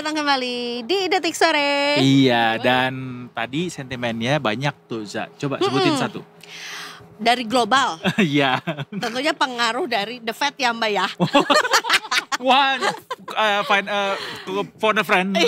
datang kembali di Detik Sore. Iya, dan tadi sentimennya banyak tuh, Za. Coba sebutin satu. Dari global. Iya. Tentunya pengaruh dari The Fed ya Mbak ya. One, phone a friend.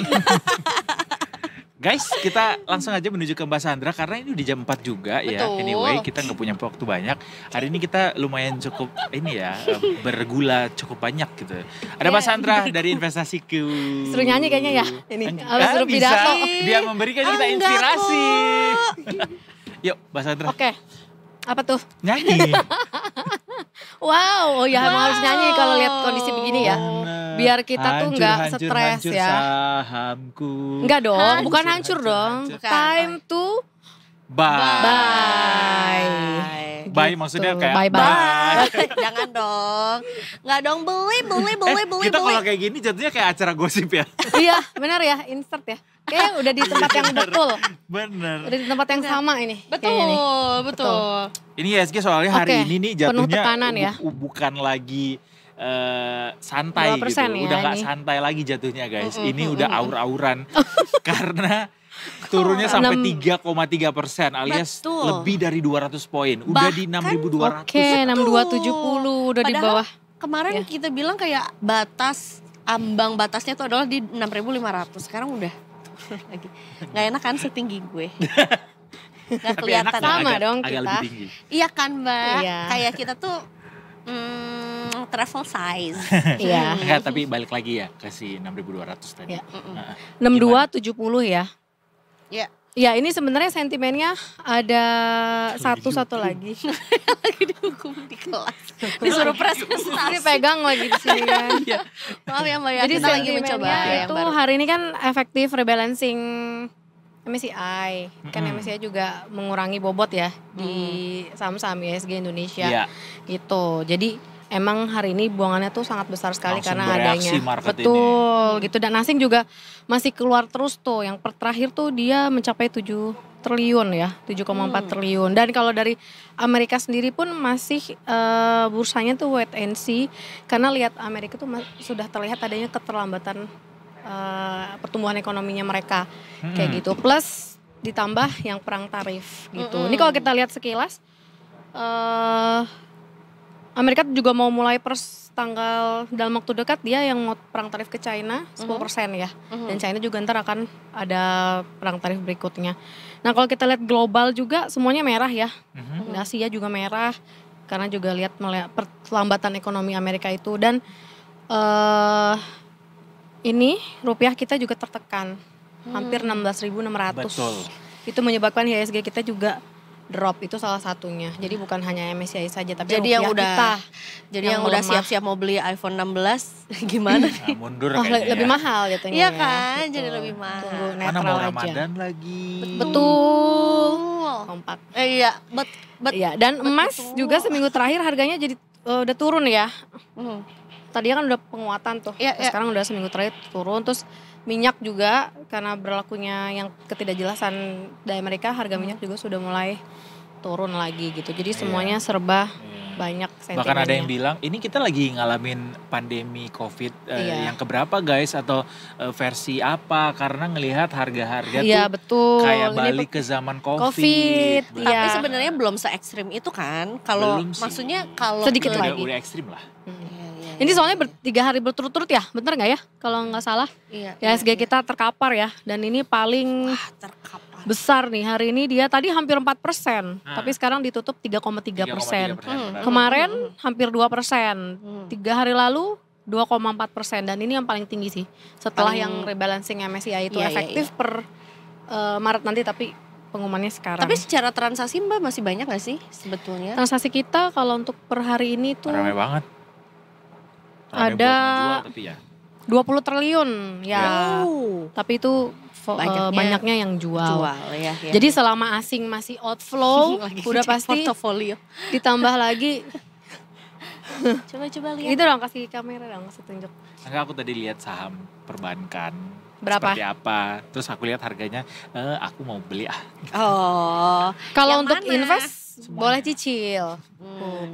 Guys, kita langsung aja menuju ke Mbak Sandra karena ini udah jam 4 juga ya. Betul. Anyway, kita nggak punya waktu banyak. Hari ini kita lumayan cukup ini ya, bergula cukup banyak gitu. Ada Mbak Sandra dari Investasiku. Suruh nyanyi kayaknya ya ini. Suruh Bisa, pidato. dia memberikan kita inspirasi. Yuk, Mbak Sandra. Oke. Apa tuh? Nyanyi. Wow, oh ya emang harus nyanyi kalau lihat kondisi begini ya. Biar kita tuh nggak stres ya. Sahamku. Enggak dong, bukan hancur dong. Bukan. Time to Bye. Bye maksudnya kayak bye. Jangan dong. Nggak dong, beli. Kita kalau kayak gini jatuhnya kayak acara gosip ya. Iya, benar ya, insert ya. Kayaknya udah di tempat yang betul. Bener. Udah di tempat yang sama ini. kayaknya nih. Betul. Ini ISG soalnya hari Oke, ini nih penuh jatuhnya tekanan ya. bukan lagi santai 2% gitu. ya Udah gak ini. santai lagi jatuhnya guys. Ini udah aur-auran. Karena turunnya sampai 3,3% alias Betul. lebih dari 200 poin. Udah di 6.200. Oke, 6270 udah di Padahal bawah. Kemarin Ya. kita bilang kayak ambang batasnya tuh adalah di 6.500. Sekarang udah lagi. Gak enak kan setinggi gue. Gak Tapi enak kelihatan. nggak? Sama agak, dong agak kita. lebih tinggi. Iya kan Mbak? Iya. Kayak kita tuh travel size. Iya. Enggak, tapi balik lagi ya ke si 6.200 tadi. Ya. Nah, 6270 ya. Iya. Ya ini sebenarnya sentimennya ada satu lagi. Lagi dihukum di kelas. Disuruh presentasi. Pegang lagi di sini kan. Maaf ya Mbak ya. Jadi Kita lagi mencoba sentimennya yang itu baru. hari ini kan efektif rebalancing MSCI. Kan MSCI juga mengurangi bobot ya di saham-saham ISG Indonesia. Iya. Gitu. Jadi emang hari ini buangannya tuh sangat besar sekali Langsung karena bereaksi adanya. market Betul gitu. Dan asing juga masih keluar terus tuh. Yang terakhir tuh dia mencapai 7 triliun ya, 7,4 triliun. Dan kalau dari Amerika sendiri pun masih bursanya tuh wait and see. Karena lihat Amerika tuh sudah terlihat adanya keterlambatan pertumbuhan ekonominya mereka. Kayak gitu. Plus ditambah yang perang tarif gitu. Ini kalau kita lihat sekilas Amerika juga mau mulai tanggal dalam waktu dekat dia yang mau perang tarif ke China 10% ya. Dan China juga ntar akan ada perang tarif berikutnya. Nah kalau kita lihat global juga semuanya merah ya. Asia juga merah karena juga lihat perlambatan ekonomi Amerika itu. Dan ini rupiah kita juga tertekan hampir 16.600. Betul. Itu menyebabkan IHSG kita juga drop, itu salah satunya. Jadi bukan hanya MSCI saja tapi Jadi yang rupiah udah kita yang udah melemah. siap-siap mau beli iPhone 16 gimana? Nah, mundur Oh, kayaknya lebih ya. mahal jatuhnya. Iya ya, kan, gitu. jadi lebih mahal. Tunggu Mana netral mau aja. Ramadan lagi. Betul. Kompak. Iya, Iya, dan emas juga seminggu terakhir harganya jadi udah turun ya. Tadi kan udah penguatan tuh. Iya, iya. Sekarang udah seminggu terakhir turun. Terus minyak juga karena berlakunya yang ketidakjelasan dari Amerika, harga minyak juga sudah mulai turun lagi gitu. Jadi semuanya serba banyak sentimennya. Bahkan ada yang bilang ini kita lagi ngalamin pandemi COVID Iya. yang keberapa guys, atau versi apa, karena ngelihat harga-harga Iya, tuh betul. kayak Ini balik ke zaman COVID. COVID, Betul. iya. Tapi sebenarnya belum se ekstrim itu kan. Kalau Belum sih. maksudnya kalau Sedikit Udah- lagi. Udah ekstrim lah. Ini soalnya 3 hari berturut-turut ya, bener nggak ya? Kalau nggak salah, Iya. IHSG kita terkapar ya. Dan ini paling terkapar. besar nih hari ini, dia tadi hampir 4%, tapi sekarang ditutup 3,3%. 3,3%, benar. Kemarin hampir 2%, 3 hari lalu 2,4%, dan ini yang paling tinggi sih. Setelah Paling- yang rebalancing MSCI itu Iya, iya, efektif per Maret nanti, tapi pengumumannya sekarang. Tapi secara transaksi Mbak masih banyak gak sih sebetulnya? transaksi kita kalau untuk per hari ini tuh Ramai banget. Ramai Ada- buat ngejual, tapi ya 20 triliun ya. Wow. Tapi itu banyaknya yang jual. Ya. Jadi selama asing masih outflow, Lagi udah cek pasti portofolio. ditambah lagi. Coba lihat. Itu dong, kasih kamera dong, kasih tunjuk. enggak, aku tadi lihat saham perbankan. Berapa? Seperti apa. Terus aku lihat harganya, aku mau beli Oh. Kalau Yang untuk mana? invest Semuanya. boleh cicil.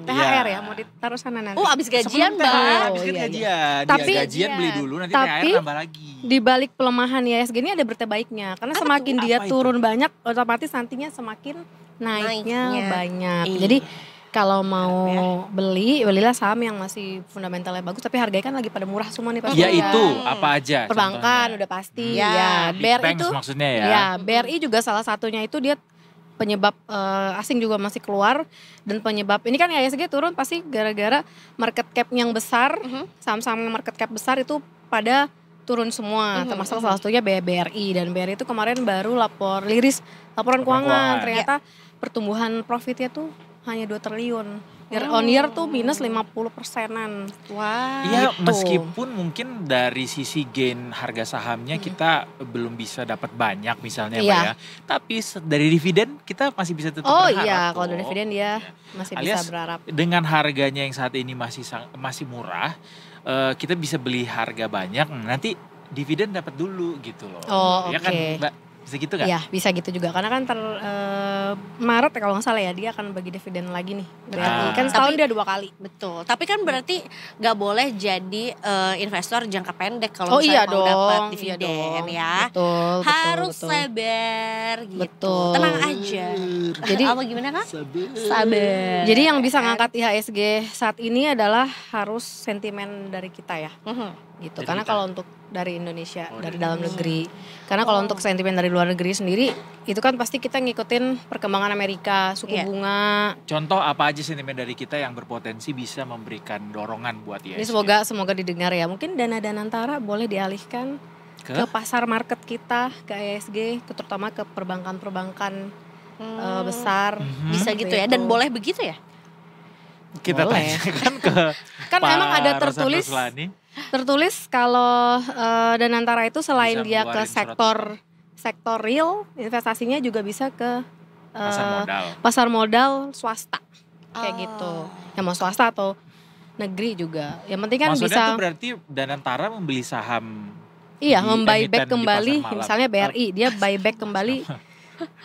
THR ya, mau ditaruh sana nanti. Oh, abis gajian Sebelum Mbak. THR, habis kan iya, iya. gajian. Tapi- Dia gajian beli dulu, nanti THR tapi- tambah lagi. di balik pelemahan IHSG ini ada berita baiknya. Karena Apa semakin tuh? dia Apa itu? turun banyak, otomatis nantinya semakin naiknya banyak. Iya. Jadi kalau mau belilah saham yang masih fundamentalnya bagus, tapi harganya kan lagi pada murah semua nih pasti. Ya itu apa aja? Perbankan contohnya? udah pasti. Ya. Ya, Big BRI banks itu maksudnya ya. ya, BRI juga salah satunya itu dia penyebab asing juga masih keluar, dan penyebab ini kan IHSG turun pasti gara-gara market cap yang besar, saham-saham yang market cap besar itu pada turun semua, termasuk salah satunya BRI, dan BRI itu kemarin baru liris laporan keuangan, ternyata pertumbuhan profitnya tuh hanya 2 triliun. Year on year tuh minus 50%-an. Wah. Iya, gitu. meskipun mungkin dari sisi gain harga sahamnya kita belum bisa dapat banyak misalnya Mbak Iya. ya. Tapi dari dividen kita masih bisa tetap Oh berharap. iya, kok. kalau dari dividen dia masih bisa Alias berharap. dengan harganya yang saat ini masih murah, kita bisa beli harga banyak, nanti dividen dapat dulu gitu loh. Oh, Ya kan, oke. Mbak? Bisa gitu kan? Iya, bisa gitu juga. Karena kan Maret ya kalau nggak salah ya, dia akan bagi dividen lagi nih. Ah. Kan setahun Tapi- dia 2 kali. Betul. Tapi kan berarti nggak boleh jadi investor jangka pendek Oh kalau iya misalnya mau dapat dong, dividen iya dong. ya. Betul, Harus betul. sabar gitu. Betul. Tenang aja. Jadi- apa gimana Kak? Sabar. Jadi yang bisa ngangkat IHSG saat ini adalah harus sentimen dari kita ya. Gitu. Dari Karena kita. kalau untuk dari Indonesia, Oh, dari dari dalam negeri. Karena kalau untuk sentimen dari luar negeri sendiri, itu kan pasti kita ngikutin perkembangan Amerika, suku Iya. bunga. Contoh apa aja sentimen dari kita yang berpotensi bisa memberikan dorongan buat IHSG? Ini semoga didengar ya. Mungkin dana Danantara boleh dialihkan ke pasar market kita, ke IHSG, terutama ke perbankan-perbankan besar. Bisa gitu ya. Dan boleh begitu ya? Kita Boleh. tanyakan ke Kan Pak emang ada Rosan Ruslani. tertulis kalau Danantara itu selain Bisa dia ke ngeluarin sektor real, investasinya juga bisa ke pasar modal. pasar modal swasta kayak Oh. gitu. Ya mau swasta atau negeri juga. Yang penting kan Maksudnya bisa tuh berarti Danantara membeli saham iya di membuyback emiten di kembali, pasar malam. misalnya BRI dia buyback kembali.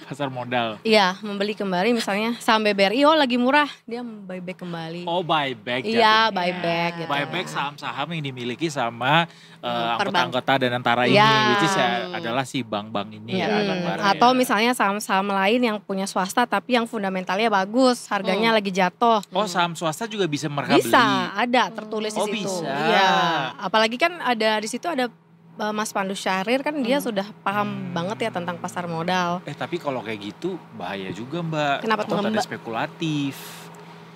pasar modal. Iya, membeli kembali misalnya saham BRI lagi murah, dia buyback kembali. Oh, buyback. Iya, jatuhnya. buyback gitu. Buyback saham-saham yang dimiliki sama Perbank. anggota Danantara ini, Iya. which is adalah si bank-bank ini ya. Hmm, Danantara atau ya. misalnya saham-saham lain yang punya swasta tapi yang fundamentalnya bagus, harganya lagi jatuh. Oh, saham swasta juga bisa mereka Bisa, beli. ada tertulis Oh, di situ. bisa. Iya, apalagi kan ada di situ ada Mas Pandu Syahrir kan dia sudah paham banget ya tentang pasar modal. Tapi kalau kayak gitu bahaya juga Mbak. Kenapa tuh, Takut ada Mbak? spekulatif.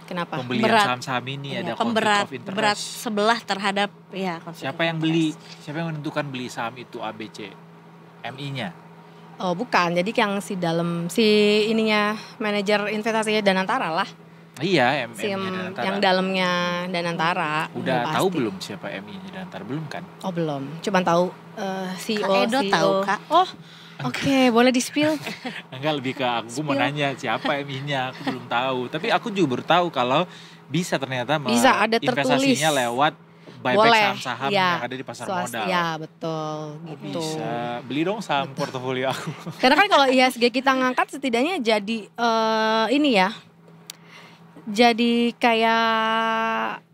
Kenapa? Pembelian Berat. saham-saham ini ada konflik Pemberat of interest. berat sebelah terhadap ya konflik Siapa of yang interest. beli? Siapa yang menentukan beli saham itu ABC? MI-nya. Oh, bukan. Jadi yang si ininya manajer investasinya Danantara lah. Iya, Si MI-nya Danantara. yang dalamnya Danantara. Udah pasti. tahu belum siapa MI-nya Danantara? Belum kan? Oh, belum. Cuman tahu CEO. Kak Edo tahu, Kak. Oh, oke, boleh di-spill. Enggak, lebih ke aku mau Spill. nanya siapa MI-nya, aku belum tahu. Tapi aku juga baru tahu kalau bisa ternyata Bisa, ada investasinya tertulis. lewat buyback Boleh, saham-saham iya. yang ada di pasar Swasta, modal. ya betul Oh, gitu. bisa. Beli dong saham portofolio aku. Karena kan kalau IHSG kita ngangkat setidaknya jadi ini ya. Jadi kayak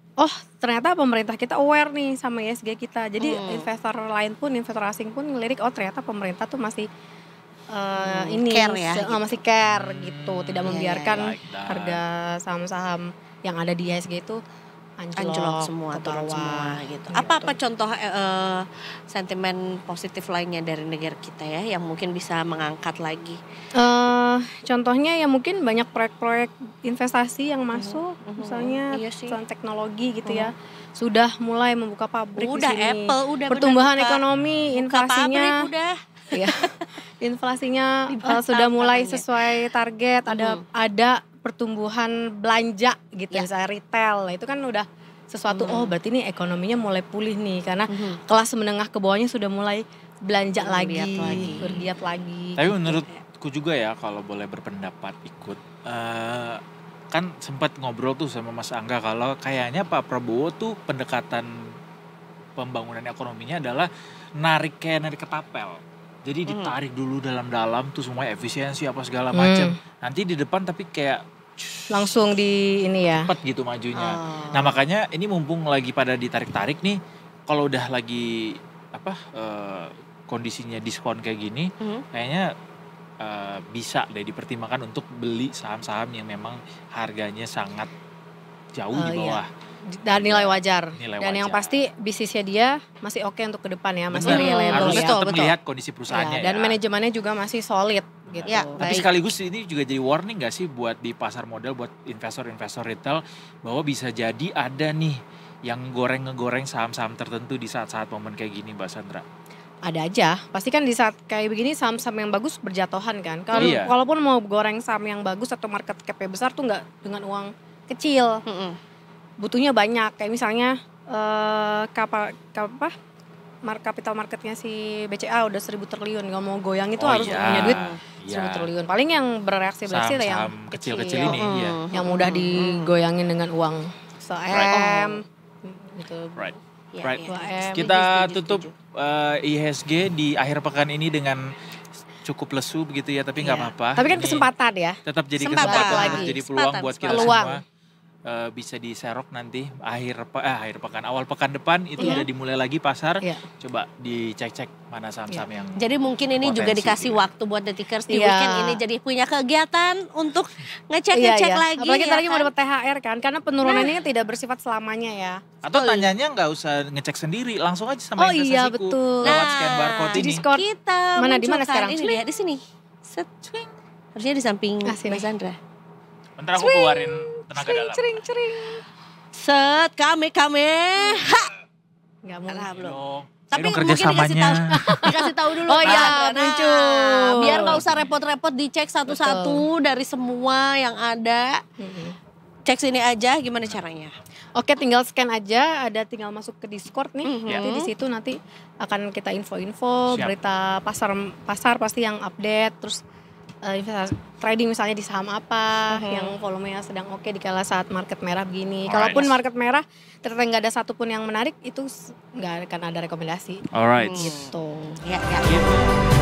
ternyata pemerintah kita aware nih sama IHSG kita. Jadi investor lain pun, investor asing pun ngelirik ternyata pemerintah tuh masih ini care ya, gitu. masih care gitu, tidak iya, membiarkan Like that. harga saham-saham yang ada di IHSG itu anjlok semua, ke turun bawah, semua gitu. gitu. Apa contoh sentimen positif lainnya dari negara kita ya yang mungkin bisa mengangkat lagi? Contohnya ya mungkin banyak proyek-proyek investasi yang masuk, misalnya Iya sih. perusahaan teknologi gitu ya, sudah mulai membuka pabrik Udah di sini. Apple, udah Pertumbuhan bener buka- ekonomi, buka inflasinya, pabrik udah. ya, inflasinya Di Batam sudah mulai katanya. sesuai target. Ada pertumbuhan belanja gitu, Ya. misalnya retail. Nah, itu kan udah sesuatu. Oh, berarti ini ekonominya mulai pulih nih karena Mhm. kelas menengah ke bawahnya sudah mulai belanja Bergiat lagi. bergiat lagi. Tapi menurutku juga ya kalau boleh berpendapat ikut kan sempat ngobrol tuh sama Mas Angga kalau kayaknya Pak Prabowo tuh pendekatan pembangunan ekonominya adalah narik ketapel. Jadi ditarik dulu dalam-dalam tuh semua efisiensi apa segala macam. Nanti di depan tapi kayak Langsung di ini ya. cepat gitu majunya. Oh. Nah makanya ini mumpung lagi pada ditarik-tarik nih, kalau udah lagi kondisinya diskon kayak gini, kayaknya bisa deh dipertimbangkan untuk beli saham-saham yang memang harganya sangat jauh di bawah. Dan nilai wajar. Dan yang wajar. pasti bisnisnya dia masih oke untuk ke depan ya, masih Benar, reliable harus ya. tetap melihat kondisi perusahaannya Dan ya. manajemennya juga masih solid gitu. Ya, Tapi baik. sekaligus ini juga jadi warning gak sih buat di pasar modal, buat investor-investor retail, bahwa bisa jadi ada nih yang ngegoreng saham-saham tertentu di saat-saat momen kayak gini, Mbak Sandra. Ada aja, pasti kan di saat kayak begini saham-saham yang bagus berjatuhan kan. Kalau Iya. walaupun mau goreng saham yang bagus atau market cap-nya besar tuh nggak dengan uang kecil, butuhnya banyak. Kayak misalnya capital marketnya si BCA udah 1.000 triliun, nggak mau goyang itu harus punya duit 1.000 triliun. Paling yang bereaksi yang saham kecil-kecil ini, iya. yang mudah digoyangin dengan uang se-M gitu. Right. Ya, Right. ya. Kita Setuju, tutup setuju. IHSG di akhir pekan ini dengan cukup lesu begitu ya, tapi nggak Iya. apa-apa. Tapi kan Ini kesempatan ya. tetap jadi Kesempatan kesempatan, lagi. tetap jadi peluang buat kita Peluang. semua. Bisa diserok nanti akhir pekan, awal pekan depan itu Iya. udah dimulai lagi pasar. Iya. Coba dicek-cek mana saham-saham yang Jadi mungkin ini juga potensi, dikasih iya. waktu buat detikers di Iya. weekend ini, jadi punya kegiatan untuk ngecek Iya. lagi. Apalagi ya kita lagi mau kan? dapat THR kan, karena penurunan ini kan tidak bersifat selamanya ya. atau Betul. tanyanya nggak usah ngecek sendiri, langsung aja sama Oh iya, investasiku betul. lewat scan barcode Di ini. Discord. Kita Mana, di mana munculkan sekarang? Ini dia di sini. Set. Harusnya di samping Sini. Mbak Sandra. Bentar aku keluarin tenaga dalam. Cering. Set kami. Ha. Nggak mau. Alah, belum. Dong. Tapi Ayo dong mungkin kerjasamanya. dikasih tahu dulu. Oh Mbak iya, Sandra. muncul. Biar nggak usah repot-repot dicek satu-satu dari semua yang ada. Cek sini aja gimana caranya. Oke, tinggal scan aja, tinggal masuk ke Discord nih. Mhm. Nanti di situ nanti akan kita info-info, Siap. berita pasar pasti yang update, terus investasi trading misalnya di saham apa yang volumenya sedang oke di kala saat market merah begini. Alright. Kalaupun market merah ternyata nggak ada satupun yang menarik, itu nggak akan ada rekomendasi Alright. gitu. Ya. Gitu.